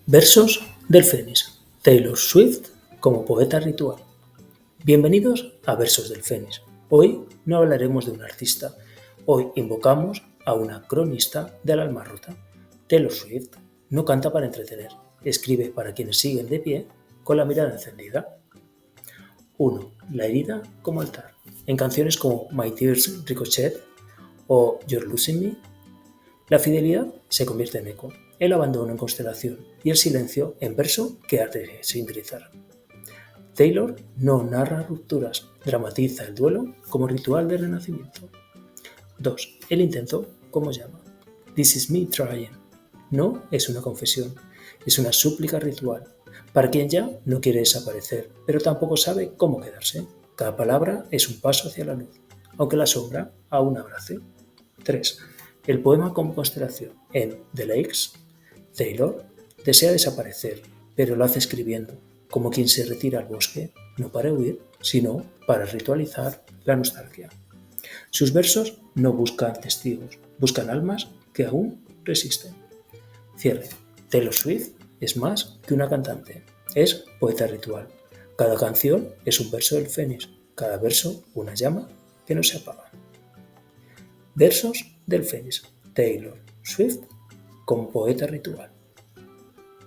Versos del Fénix, Taylor Swift como poeta ritual. Bienvenidos a Versos del Fénix. Hoy no hablaremos de un artista, hoy invocamos a una cronista del alma rota. Taylor Swift no canta para entretener, escribe para quienes siguen de pie con la mirada encendida. 1. La herida como altar. En canciones como My Tears Ricochet o You're Losing Me, la fidelidad se convierte en eco, el abandono en constelación y el silencio en verso que arde sin grizar. Taylor no narra rupturas, dramatiza el duelo como ritual de renacimiento. 2. El intento como llama. This is me trying. No es una confesión, es una súplica ritual, para quien ya no quiere desaparecer, pero tampoco sabe cómo quedarse. Cada palabra es un paso hacia la luz, aunque la sombra aún abrace. 3. El poema como constelación. En The Lakes, Taylor desea desaparecer, pero lo hace escribiendo, como quien se retira al bosque, no para huir, sino para ritualizar la nostalgia. Sus versos no buscan testigos, buscan almas que aún resisten. Cierre. Taylor Swift es más que una cantante, es poeta ritual. Cada canción es un verso del Fénix, cada verso una llama que no se apaga. Versos del Fénix, Taylor Swift como poeta ritual.